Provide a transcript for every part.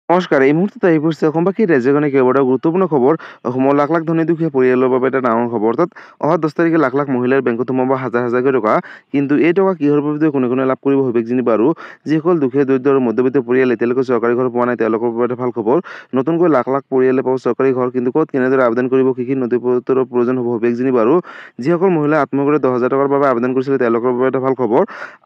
নমস্কাৰ। এই মুহূৰ্তত আহি পৰিছে অসমবাসী ৰাজ্যখনে কেইবাটাও গুৰুত্বপূৰ্ণ খবৰ। অসমৰ লাখ লাখ ধনী দুখীয়া পৰিয়ালৰ বাবে এটা ডাঙৰ খবৰ। অৰ্থাৎ অহা 10 তাৰিখে লাখ লাখ মহিলাৰ বেংকত সোমাব হাজাৰ হাজাৰকৈ টকা। কিন্তু এই টকা কিহৰ বাবে কোনে কোনে লাভ কৰিব সবিশেষ জানিব। আৰু যিসকল দুখীয়া দৰিদ্ৰ আৰু মধ্যবিত্ত পৰিয়াল এতিয়ালৈকে চৰকাৰী ঘৰ পোৱা নাই তেওঁলোকৰ বাবে এটা ভাল খবৰ। নতুনকৈ লাখ লাখ পৰিয়ালে পাব চৰকাৰী ঘৰ। কিন্তু ক'ত কেনেদৰে আবেদন কৰিব, কি নথি পত্ৰৰ প্ৰয়োজন হ'ব সবিশেষ জানিব। আৰু যিসকল মহিলাই আত্মসহায়ক 10,000 টকাৰ বাবে আবেদন কৰিছিলে তেওঁলোকৰ বাবে এটা ভাল খবৰ।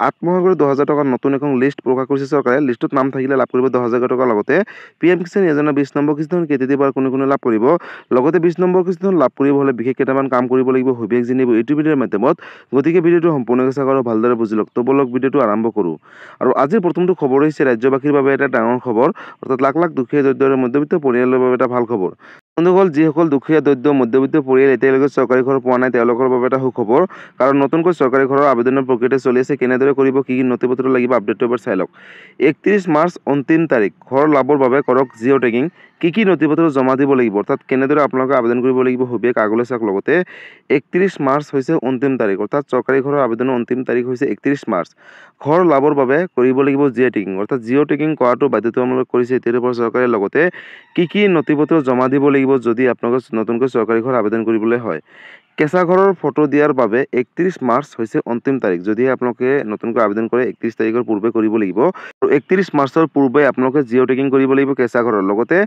আত্মসহায়ক 10,000 টকাৰ নতুন এখন লিষ্ট প্ৰকাশ কৰিছে চৰকাৰে। লিষ্টত নাম থাকিলে লাভ কৰিব 10,000 টকাৰ লগতে PM কিষাণ যোজনা 20 নম্বৰ কিস্তিখন কেতিয়া দিব আৰু কোনে লাভ কৰিব। লগতে 20 নম্বৰ কিস্তিখন লাভ কৰিব হ'লে বিশেষ কেইটামান কাম কৰিব লাগিব সবিশেষ জানিব এইটো ভিডিঅ'ৰ মাধ্যমত। গতিকে ভিডিঅ'টো সম্পূৰ্ণকৈ চাওক আৰু ভালদৰে বুজি লওক। তো বলক ভিডিঅ'টো আৰম্ভ কৰোঁ। আৰু আজিৰ প্ৰথমটো খবৰ হৈছে ৰাজ্যবাসীৰ বাবে এটা ডাঙৰ খবৰ। অৰ্থাৎ লাখ লাখ দুখীয়া দৰিদ্ৰ আৰু মধ্যবিত্ত পৰিয়ালৰ বাবে এটা ভাল খবৰ। বন্ধুসকল, যিসকল দুখীয়া দৰিদ্ৰ মধ্যবিত্ত পৰিয়াল এতিয়ালৈকে চৰকাৰী ঘৰ পোৱা নাই তেওঁলোকৰ বাবে এটা সুখবৰ। কাৰণ নতুনকৈ চৰকাৰী ঘৰৰ আবেদনৰ প্ৰক্ৰিয়াটো চলি আছে। কেনেদৰে কৰিব, কি নথি পত্ৰ লাগিব আপডেটটো এবাৰ চাই লওক। 31 মাৰ্চ অন্তিম তাৰিখ। ঘৰ লাভৰ বাবে কৰক জিঅ' টেগিং। কি নথি পত্ৰ জমা দিব লাগিব, অৰ্থাৎ কেনেদৰে আপোনালোকে আবেদন কৰিব লাগিব সবিশেষ আগলৈ চাওক। লগতে 31 মাৰ্চ হৈছে অন্তিম তাৰিখ। অৰ্থাৎ চৰকাৰী ঘৰৰ আবেদনৰ অন্তিম তাৰিখ হৈছে 31 মাৰ্চ। ঘৰ লাভৰ বাবে কৰিব লাগিব জিঅ' টেগিং। অৰ্থাৎ জিঅ' টেগিং কৰাটো বাধ্যতামূলক কৰিছে এতিয়াৰ পৰা চৰকাৰে। লগতে কি নথি পত্ৰ জমা দিব লাগিব যদি আপোনালোকে নতুনকৈ চৰকাৰী ঘৰ আবেদন কৰিবলৈ হয়। কেঁচা ঘৰৰ ফটো দিয়াৰ বাবে 31 মাৰ্চ হৈছে অন্তিম তাৰিখ। যদিহে আপোনালোকে নতুনকৈ আবেদন কৰে 31 তাৰিখৰ পূৰ্বে কৰিব লাগিব। আৰু 31 মাৰ্চৰ পূৰ্বে আপোনালোকে জিঅ' টেগিং কৰিব লাগিব কেঁচা ঘৰৰ। লগতে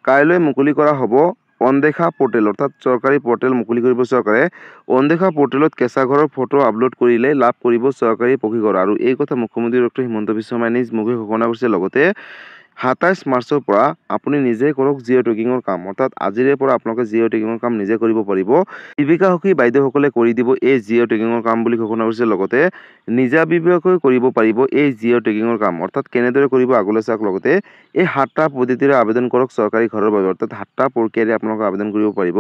কাইলৈ মুকলি কৰা হ'ব অনদেখা পৰ্টেল। অৰ্থাৎ চৰকাৰী পৰ্টেল মুকলি কৰিব চৰকাৰে। অনদেখা পৰ্টেলত কেঁচা ঘৰৰ ফটো আপলোড কৰিলে লাভ কৰিব চৰকাৰী পকীঘৰ। আৰু এই কথা মুখ্যমন্ত্ৰী ডক্টৰ হিমন্ত বিশ্ব শৰ্মাই নিজ মুখে ঘোষণা কৰিছে। লগতে 27 মাৰ্চৰ পৰা আপুনি নিজে কৰক জিঅ' টেগিঙৰ কাম। অৰ্থাৎ আজিৰে পৰা আপোনালোকে জিঅ' টেগিঙৰ কাম নিজে কৰিব পাৰিব। জীৱিকা সখী বাইদেউসকলে কৰি দিব এই জিঅ' টেগিঙৰ কাম বুলি ঘোষণা কৰিছে। লগতে নিজাববীয়াকৈ কৰিব পাৰিব এই জিঅ' টেগিঙৰ কাম। অৰ্থাৎ কেনেদৰে কৰিব আগলৈ চাওক। লগতে এই 7টা পদ্ধতিৰে আবেদন কৰক চৰকাৰী ঘৰৰ বাবে। অৰ্থাৎ 7টা প্ৰক্ৰিয়াৰে আপোনালোকে আবেদন কৰিব পাৰিব।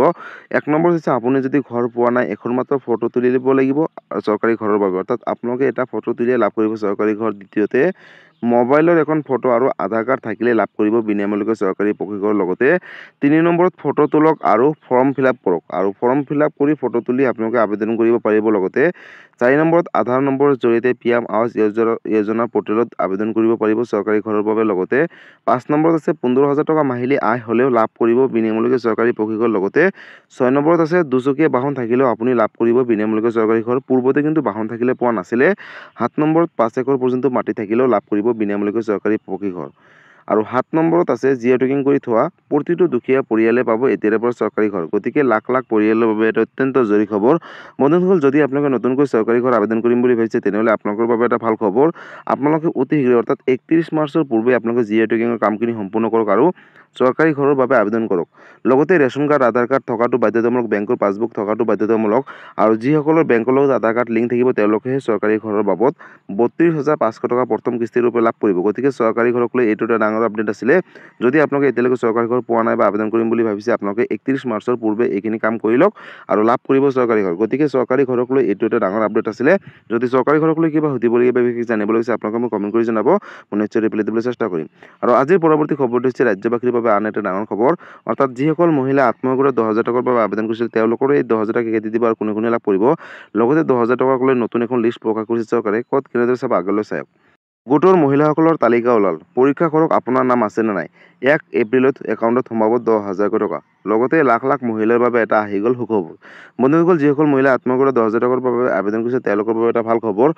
1 নম্বৰ হৈছে আপুনি যদি ঘৰ পোৱা নাই এখন মাত্ৰ ফটো তুলি দিব লাগিব চৰকাৰী ঘৰৰ বাবে। অৰ্থাৎ আপোনালোকে এটা ফটো তুলিয়ে লাভ কৰিব চৰকাৰী ঘৰ। দ্বিতীয়তে মোবাইলৰ এখন ফটো আৰু আধাৰ কাৰ্ড থাকিলে লাভ কৰিব বিনামূলীয়াকৈ চৰকাৰী পকীঘৰ। লগতে 3 নম্বৰত ফটো তোলক আৰু ফৰ্ম ফিল আপ কৰক। আৰু ফৰ্ম ফিল আপ কৰি ফটো তুলি আপোনালোকে আবেদন কৰিব পাৰিব। লগতে 4 নম্বৰত আধাৰ নম্বৰৰ জৰিয়তে PM আৱাস যোজনা পৰ্টেলত আবেদন কৰিব পাৰিব চৰকাৰী ঘৰৰ বাবে। লগতে 5 নম্বৰত আছে 15,000 টকা মাহিলী আয় হ'লেও লাভ কৰিব বিনামূলীয়াকৈ চৰকাৰী পকীঘৰ। লগতে 6 নম্বৰত আছে দুচকীয়া বাহন থাকিলেও আপুনি লাভ কৰিব বিনামূলীয়াকৈ চৰকাৰী ঘৰ। পূৰ্বতে কিন্তু বাহন থাকিলে পোৱা নাছিলে। 7 নম্বৰত 5 একৰ পৰ্যন্ত মাটি থাকিলেও লাভ কৰিব বিনামূলীয়াকৈ চৰকাৰী পকীঘৰ। আৰু 7 নম্বৰত আছে জিঅ' টেগিং কৰি থোৱা প্ৰতিটো দুখীয়া পৰিয়ালে পাব এতিয়াৰে পৰা চৰকাৰী ঘৰ। গতিকে লাখ লাখ পৰিয়ালৰ বাবে এটা অত্যন্ত জৰুৰী খবৰ। বন্ধুসকল, যদি আপোনালোকে নতুনকৈ চৰকাৰী ঘৰ আবেদন কৰিম বুলি ভাবিছে তেনেহ'লে আপোনালোকৰ বাবে এটা ভাল খবৰ। আপোনালোকে অতি শীঘ্ৰে অৰ্থাৎ 31 মাৰ্চৰ পূৰ্বে আপোনালোকে জিঅ' টেগিঙৰ কামখিনি সম্পূৰ্ণ কৰক আৰু চৰকাৰী ঘৰৰ বাবে আবেদন কৰক। লগতে ৰেচন কাৰ্ড, আধাৰ কাৰ্ড থকাটো বাধ্যতামূলক, বেংকৰ পাছবুক থকাটো বাধ্যতামূলক। আৰু যিসকলৰ বেংকৰ লগত আধাৰ কাৰ্ড লিংক থাকিব তেওঁলোকেহে চৰকাৰী ঘৰৰ বাবদ 32,500 টকা প্ৰথম কিস্তিৰ ৰূপে লাভ কৰিব। গতিকে চৰকাৰী ঘৰক লৈ এইটো এটা ডাঙৰ আপডেট আছিলে। যদি আপোনালোকে এতিয়ালৈকে চৰকাৰী ঘৰ পোৱা নাই বা আবেদন কৰিম বুলি ভাবিছে আপোনালোকে 31 মাৰ্চৰ পূৰ্বে এইখিনি কাম কৰি লওক আৰু লাভ কৰিব চৰকাৰী ঘৰ। গতিকে চৰকাৰী ঘৰক লৈ এইটো এটা ডাঙৰ আপডেট আছিলে। যদি চৰকাৰী ঘৰক লৈ কিবা সুধিবলগীয়া বা বিশেষ জানিবলৈ আছে আপোনালোকে মোক কমেণ্ট কৰি জনাব। মই নিশ্চয় ৰিপ্লাই দিবলৈ চেষ্টা কৰিম। আৰু আজিৰ পৰৱৰ্তী খবৰটো হৈছে ৰাজ্যবাসীৰ বাবে আন এটা ডাঙৰ খবৰ। অৰ্থাৎ যিসকল মহিলা আত্মসহায়ক 10,000 টকাৰ বাবে আবেদন কৰিছিল তেওঁলোকৰ এই 10,000 টকা কেতিয়া দিব আৰু কোনে লাভ কৰিব। লগতে 10,000 টকাক লৈ নতুন এখন লিষ্ট প্ৰকাশ কৰিছে চৰকাৰে। ক'ত কেনেদৰে চাব আগলৈ চাওক। গোটৰ মহিলাসকলৰ তালিকা ওলাল। পৰীক্ষা কৰক আপোনাৰ নাম আছে নে নাই। 1 এপ্ৰিলত একাউণ্টত সোমাব 10,000 টকা। লগতে লাখ লাখ মহিলাৰ বাবে এটা আহি গ'ল সুখবৰ। বন্ধুসকল, যিসকল মহিলা আত্মসহায়ক 10,000 টকাৰ বাবে আবেদন কৰিছে তেওঁলোকৰ বাবে এটা ভাল খবৰ।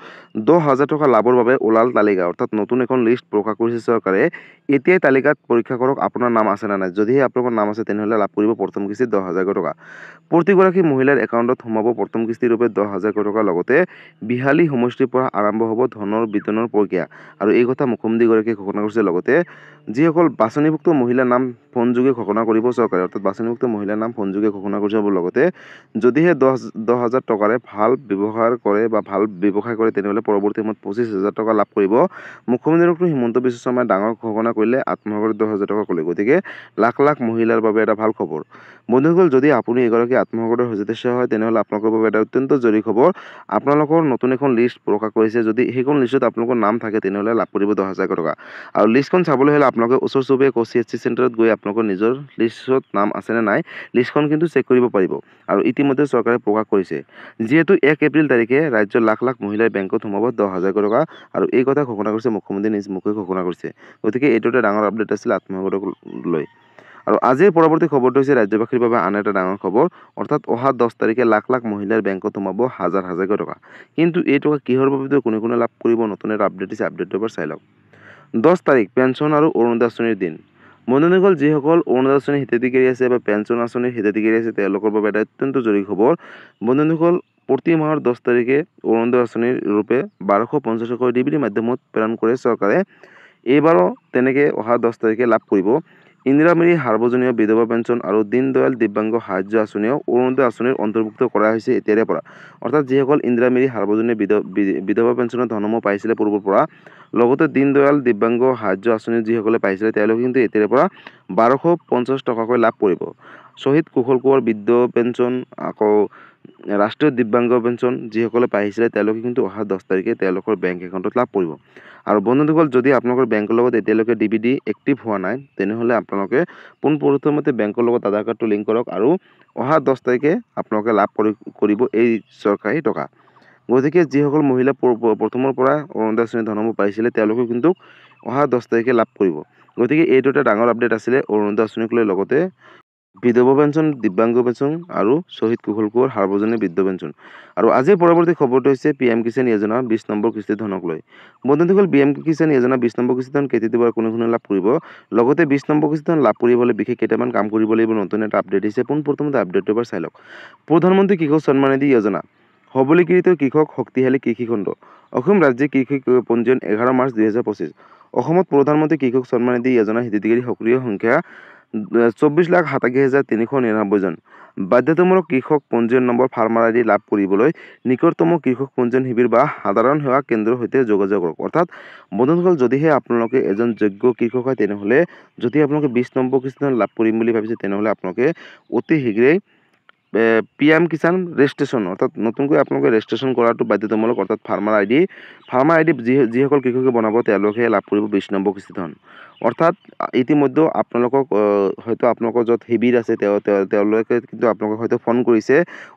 10,000 টকা লাভৰ বাবে ওলাল তালিকা। অৰ্থাৎ নতুন এখন লিষ্ট প্ৰকাশ কৰিছে চৰকাৰে। এতিয়াই তালিকাত পৰীক্ষা কৰক আপোনাৰ নাম আছে নে নাই। যদিহে আপোনালোকৰ নাম আছে তেনেহ'লে লাভ কৰিব প্ৰথম কিস্তিত 10,000 টকা। প্ৰতিগৰাকী মহিলাৰ একাউণ্টত সোমাব প্ৰথম কিস্তিৰ ৰূপে 10,000 টকা। লগতে বিহালী সমষ্টিৰ পৰা আৰম্ভ হ'ব ধনৰ বিতৰণৰ প্ৰক্ৰিয়া। আৰু এই কথা মুখ্যমন্ত্ৰীগৰাকীয়ে ঘোষণা কৰিছে। লগতে যিসকল বাছনিভুক্ত মহিলাৰ নাম ফোনযোগে ঘোষণা কৰিব চৰকাৰে। অৰ্থাৎ বাছনিভুক্ত মহিলাৰ নাম ফোনযোগে ঘোষণা কৰি যাব। লগতে যদিহে 10,000 টকাৰে ভাল ব্যৱহাৰ কৰে বা ভাল ব্যৱসায় কৰে তেনেহ'লে পৰৱৰ্তী সময়ত 25,000 টকা লাভ কৰিব। মুখ্যমন্ত্ৰী ডক্টৰ হিমন্ত বিশ্ব শৰ্মাই ডাঙৰ ঘোষণা কৰিলে আত্মসহায়ক 10,000 টকা ক'লে। গতিকে লাখ লাখ মহিলাৰ বাবে এটা ভাল খবৰ। বন্ধুসকল, যদি আপুনি এগৰাকী আত্মসহায়কৰ সদস্য হয় তেনেহ'লে আপোনালোকৰ বাবে এটা অত্যন্ত জৰুৰী খবৰ। আপোনালোকৰ নতুন এখন লিষ্ট প্ৰকাশ কৰিছে। যদি সেইখন লিষ্টত আপোনালোকৰ নাম থাকে তেনেহ'লে লাভ কৰিব 10,000 টকা। আৰু লিষ্টখন চাবলৈ হ'লে আপোনালোকে ওচৰ চুবুৰীয়া CHC চেণ্টাৰত গৈ আপোনালোকৰ নিজৰ লিষ্টত নাম আছে নে নাই লিষ্টখন কিন্তু চেক কৰিব পাৰিব আৰু ইতিমধ্যে চৰকাৰে প্ৰকাশ কৰিছে যিহেতু 1 এপ্ৰিল তাৰিখে ৰাজ্যৰ লাখ লাখ মহিলাই বেংকত সোমাব 10,000 টকা আৰু এই কথা ঘোষণা কৰিছে মুখ্যমন্ত্ৰী নিজ মুখে ঘোষণা কৰিছে গতিকে এইটো এটা ডাঙৰ আপডেট আছিল আত্মসহায়ক গোটক লৈ আৰু আজিৰ পৰৱৰ্তী খবৰটো হৈছে ৰাজ্যবাসীৰ বাবে আন এটা ডাঙৰ খবৰ অৰ্থাৎ অহা 10 তাৰিখে লাখ লাখ মহিলাৰ বেংকত সোমাব হাজাৰ হাজাৰকৈ টকা কিন্তু এই টকা কিহৰ বাবে কোনে লাভ কৰিব নতুন এটা আপডেট দিছে আপডেটটো এবাৰ চাই লওক 10 তাৰিখ পেঞ্চন আৰু অৰুণোদয় আঁচনিৰ দিন বন্ধুসকল যিসকল অৰুণোদয় আঁচনিৰ হিতাধিকাৰী আছে বা পেঞ্চন আঁচনিৰ হিতাধিকাৰী আছে তেওঁলোকৰ বাবে এটা অত্যন্ত জৰুৰী খবৰ বন্ধুসকল প্ৰতি মাহৰ 10 তাৰিখে অৰুণোদয় আঁচনিৰ ৰূপে 1250 টকাৰ ডিবিটিৰ মাধ্যমত প্ৰেৰণ কৰে চৰকাৰে এইবাৰো তেনেকৈ অহা 10 তাৰিখে লাভ কৰিব ইন্দিৰা মিৰি সাৰ্বজনীয় বিধৱা পেঞ্চন আৰু দীনদয়াল দিব্যাংগ সাহায্য আঁচনিও অৰুণোদয় আঁচনিৰ অন্তৰ্ভুক্ত কৰা হৈছে এতিয়াৰে পৰা অৰ্থাৎ যিসকল ইন্দিৰা মিৰি সাৰ্বজনীয় বিধৱা পেঞ্চনৰ ধনসমূহ পাইছিলে পূৰ্বৰ পৰা লগতে দীনদয়াল দিব্যাংগ সাহায্য আঁচনি যিসকলে পাইছিলে তেওঁলোকে কিন্তু এতিয়াৰে পৰা 1250 টকাকৈ লাভ কৰিব শ্বহীদ কুশল কোঁৱৰ বৃদ্ধ পেঞ্চন আকৌ ৰাষ্ট্ৰীয় দিব্যাংগ পেঞ্চন যিসকলে পাইছিলে তেওঁলোকে কিন্তু অহা 10 তাৰিখে তেওঁলোকৰ বেংক একাউণ্টত লাভ কৰিব আৰু বন্ধুসকল যদি আপোনালোকৰ বেংকৰ লগত এতিয়ালৈকে ডিবিটি এক্টিভ হোৱা নাই তেনেহ'লে আপোনালোকে পোনপ্ৰথমতে বেংকৰ লগত আধাৰ কাৰ্ডটো লিংক কৰক আৰু অহা 10 তাৰিখে আপোনালোকে লাভ কৰিব এই চৰকাৰী টকা গতিকে যিসকল মহিলা প্ৰথমৰ পৰা অৰুণোদয় আঁচনিৰ ধনসমূহ পাইছিলে তেওঁলোকে কিন্তু অহা 10 তাৰিখে লাভ কৰিব গতিকে এইটো এটা ডাঙৰ আপডেট আছিলে অৰুণোদয় আঁচনিক লৈ লগতে বিধৱা পেঞ্চন দিব্যাংগ পেঞ্চন আৰু শ্বহীদ কুশল কোঁৱৰ সাৰ্বজনীন বৃদ্ধ পেঞ্চন আৰু আজিৰ পৰৱৰ্তী খবৰটো হৈছে PM কিষাণ যোজনা 20 নম্বৰ কিস্তি ধনক লৈ বন্ধুসকল PM কিষাণ যোজনা 20 নম্বৰ কিস্তি ধন কেতিয়া দিব কোনে লাভ কৰিব লগতে 20 নম্বৰ কিস্তি ধন লাভ কৰিবলৈ বিশেষ কেইটামান কাম কৰিব লাগিব নতুন এটা আপডেট দিছে পোনপ্ৰথমতে আপডেটটো এবাৰ চাই লওক প্ৰধানমন্ত্ৰী কৃষক সন্মান নিধি যোজনা সবলীকৃত কৃষক শক্তিশালী কৃষি খণ্ড অসম ৰাজ্যিক কৃষি পঞ্জীয়ন 11 মাৰ্চ 2025 অসমত প্ৰধানমন্ত্ৰী কৃষক সন্মান নিধি যোজনা হিতাধিকাৰী সক্ৰিয় সংখ্যা 24,87,399 জন বাধ্যতামূলক কৃষক পঞ্জীয়ন নম্বৰ ফাৰ্মাৰ আইডি লাভ কৰিবলৈ নিকটতম কৃষক পঞ্জীয়ন শিবিৰ বা সাধাৰণ সেৱা কেন্দ্ৰৰ সৈতে যোগাযোগ কৰক অৰ্থাৎ বন্ধুসকল যদিহে আপোনালোকে এজন যোগ্য কৃষক হয় তেনেহ'লে যদি আপোনালোকে 20 নম্বৰ কিস্তি লাভ কৰিম বুলি ভাবিছে তেনেহ'লে আপোনালোকে অতি শীঘ্ৰেই PM কিষাণ ৰেজিষ্ট্ৰেশ্যন অৰ্থাৎ নতুনকৈ আপোনালোকে ৰেজিষ্ট্ৰেশ্যন কৰাটো বাধ্যতামূলক অৰ্থাৎ ফাৰ্মাৰ আইডি যিসকল কৃষকে বনাব তেওঁলোকে লাভ কৰিব 20 নম্বৰ কিস্তি ধন অৰ্থাৎ ইতিমধ্যে আপোনালোকক হয়তো আপোনালোকৰ য'ত শিবিৰ আছে তেওঁলোকে কিন্তু আপোনালোকক হয়তো ফোন কৰিছে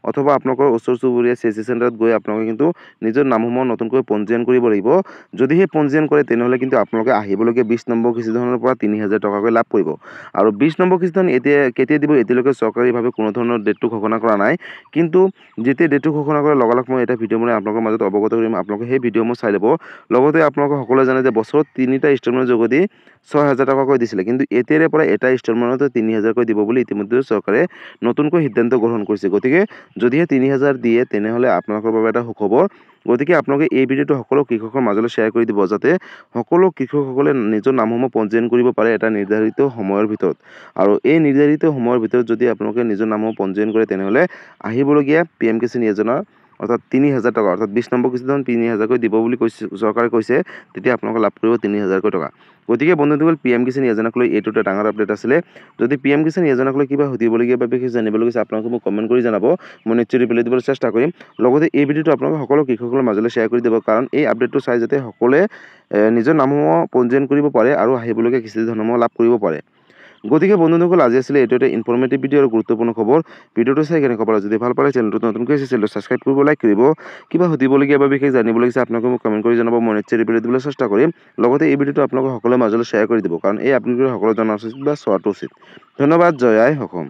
অথবা আপোনালোকৰ ওচৰ চুবুৰীয়া CSC চেণ্টাৰত গৈ আপোনালোকে কিন্তু নিজৰ নামসমূহ নতুনকৈ পঞ্জীয়ন কৰিব লাগিব যদি সেই পঞ্জীয়ন কৰে তেনেহ'লে কিন্তু আপোনালোকে আহিবলগীয়া 20 নম্বৰ কিস্তি ধনৰ পৰা 3,000 টকাকৈ লাভ কৰিব আৰু 20 নম্বৰ কিস্তি ধন এতিয়া কেতিয়া দিব এতিয়ালৈকে চৰকাৰীভাৱে কোনো ধৰণৰ ডেটটো ঘোষণা কৰা নাই কিন্তু যেতিয়া ডেটটো ঘোষণা কৰে লগালগ মই এটা ভিডিঅ' বনাই আপোনালোকৰ মাজত অৱগত কৰিম আপোনালোকে সেই ভিডিঅ' মই চাই ল'ব লগতে আপোনালোকে সকলোৱে জানে যে বছৰত 3টা ইনষ্টলমেণ্ট যোগেদি 6,000 টকাকৈ দিছিলে কিন্তু এতিয়াৰে পৰা এটা ইনষ্টলমেণ্টতে 3,000কৈ দিব বুলি ইতিমধ্যে চৰকাৰে নতুনকৈ সিদ্ধান্ত গ্ৰহণ কৰিছে গতিকে যদিহে 3,000 দিয়ে তেনেহ'লে আপোনালোকৰ বাবে এটা সুখবৰ গতিকে আপোনালোকে এই ভিডিঅ'টো সকলো কৃষকৰ মাজলৈ শ্বেয়াৰ কৰি দিব যাতে সকলো কৃষকসকলে নিজৰ নামসমূহ পঞ্জীয়ন কৰিব পাৰে এটা নিৰ্ধাৰিত সময়ৰ ভিতৰত আৰু এই নিৰ্ধাৰিত সময়ৰ ভিতৰত যদি আপোনালোকে নিজৰ নামসমূহ পঞ্জীয়ন কৰে তেনেহ'লে আহিবলগীয়া PM কিষাণ যোজনা অৰ্থাৎ 3,000 টকা অৰ্থাৎ 20 নম্বৰ কিস্তি ধন 3,000কৈ দিব বুলি চৰকাৰে কৈছে তেতিয়া আপোনালোকে লাভ কৰিব 3,000কৈ টকা গতিকে বন্ধুসকল PM কিষাণ যোজনাক লৈ এইটো এটা ডাঙৰ আপডেট আছিলে যদি PM কিষাণ যোজনাক লৈ কিবা সুধিবলগীয়া বা বিশেষ জানিবলগীয়া আপোনালোকে মোক কমেণ্ট কৰি জনাব মই নিশ্চয় ৰিপ্লাই দিবলৈ চেষ্টা কৰিম লগতে এই ভিডিঅ'টো আপোনালোকে সকলো কৃষকৰ মাজলৈ শ্বেয়াৰ কৰি দিব কাৰণ এই আপডেটটো চাই যাতে সকলোৱে নিজৰ নামসমূহ পঞ্জীয়ন কৰিব পাৰে আৰু আহিবলগীয়া কিস্তি ধনসমূহ লাভ কৰিব পাৰে গতিকে বন্ধুসকল আজি আছিলে এইটো এটা ইনফৰ্মেটিভ ভিডিঅ' আৰু গুৰুত্বপূৰ্ণ খবৰ ভিডিঅ'টো চাই কেনেকুৱা পালে যদি ভাল পালে চেনেলটো নতুনকৈ আছে চেনেলটো ছাবস্ক্ৰাইব কৰিব লাইক কৰিব কিবা সুধিবলগীয়া বা বিশেষ জানিবলগীয়া আপোনালোকে মোক কমেণ্ট কৰি জনাব মই নিশ্চয় ৰিপ্লাই দিবলৈ চেষ্টা কৰিম লগতে এই ভিডিঅ'টো আপোনালোকে সকলোৰে মাজলৈ শ্বেয়াৰ কৰি দিব কাৰণ এই আপডেটবোৰ সকলোৱে জনা উচিত বা চোৱাটো উচিত ধন্যবাদ জয় আই অসম